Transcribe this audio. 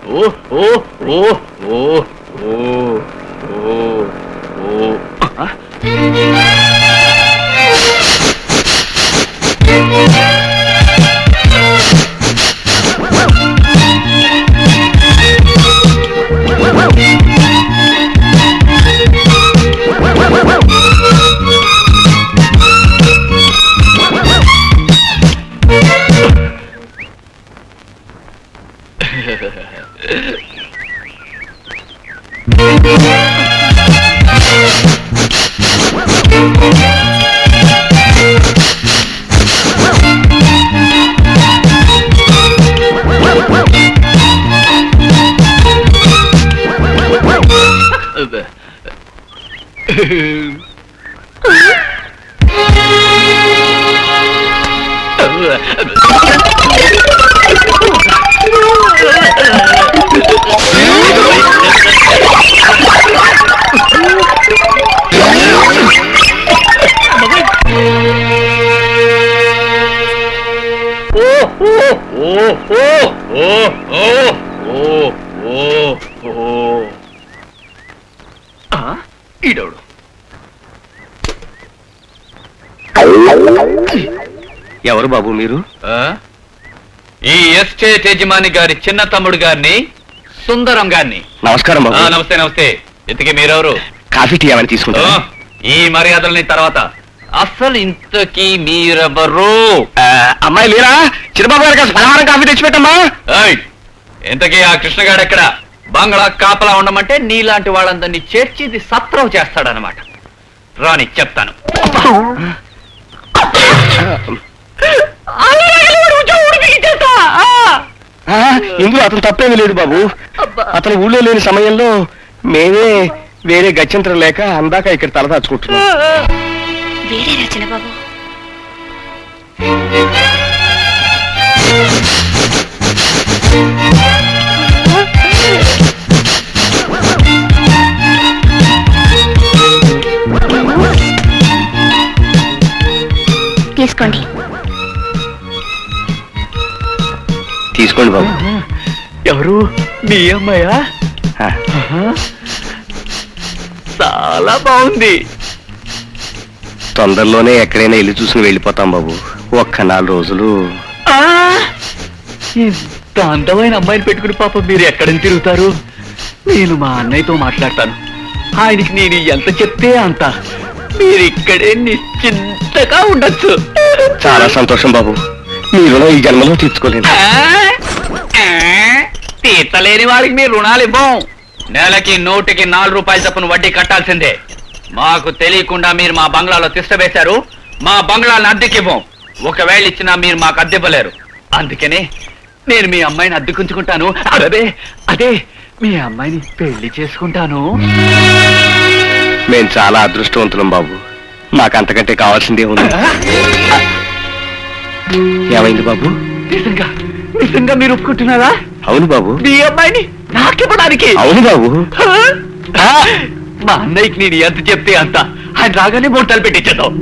ఓ ఓ ఓ ఓ ఓ ఓ ఓ ఈడవుడు ఎవరు బాబు మీరు? ఈ ఎస్టేట్ యజమాని గారి చిన్న తమ్ముడు గారిని, సుందరం గారిని. నమస్కారం బాబు. నమస్తే నమస్తే. ఇంతకీ మీరెవరు? కాఫీ టీ ఏమైనా తీసుకుంటా? ఈ మర్యాదలని తర్వాత అసలు ఇంతకీ మీరెవరు? అమ్మాయి లేరా? చిరబాబు గారికి పలహారం కాఫీ తెచ్చిపెట్టమ్మా. ఇంతకీ ఆ కృష్ణగాడు ఎక్కడ? బంగ్లా కాపలా ఉండమంటే నీలాంటి వాళ్ళందరినీ చేర్చి ఇది సత్రం చేస్తాడనమాట. రాని చెప్తాను. ఇందులో అతను తప్పేమీ లేదు బాబు. అతను ఊళ్ళో లేని సమయంలో మేమే వేరే గత్యంతరం లేక అందాక ఇక్కడ తలదాచుకుంటున్నాం. వేరేరా చిన్నబాబు. తీసుకోండి. తీసుకోండి బాబు. ఎవరు? మీ అమ్మాయా? చాలా బాగుంది. తొందరలోనే ఎక్కడైనా ఇల్లు చూసుకుని వెళ్ళిపోతాం బాబు. ఒక్క 4 రోజులు. ఇంత అందమైన అమ్మాయిని పెట్టుకుని పాప మీరు ఎక్కడికి తిరుగుతారు? నేను మా అన్నయ్యతో మాట్లాడతాను. ఆయనకి నేను ఎంత చెప్తే అంత. మీరు ఇక్కడే నిశ్చింతగా ఉండొచ్చు. చాలా సంతోషం బాబు. మీ రుణం ఈ జన్మలో తీర్చుకోలేదు. తీర్చలేని వాడికి మీరు రుణాలు ఇవ్వం. నెలకి 100కి 4 రూపాయల చొప్పున వడ్డీ కట్టాల్సిందే. మాకు తెలియకుండా మీరు మా బంగ్లాలో తిష్టవేశారు. మా బంగ్లాలను అద్దెకివ్వం. ఒకవేళ ఇచ్చినా మీరు మాకు అద్దెవ్వలేరు. అందుకనే నేను మీ అమ్మాయిని అద్దెకుంచుకుంటాను. అదే మీ అమ్మాయిని పెళ్లి చేసుకుంటాను. మేము చాలా అదృష్టవంతులం బాబు. మాకంతకంటే కావాల్సిందే ఉంది. ఏమైంది బాబు? నిజంగా మీరు ఒప్పుకుంటున్నారా? అవును బాబు. మీ అమ్మాయిని నాకివ్వడానికి? అవును బాబు. మా అన్నయ్యకి నేను ఎంత చెప్తే అంత. ఆయన రాగానే మూటలు పెట్టించేద్దాం.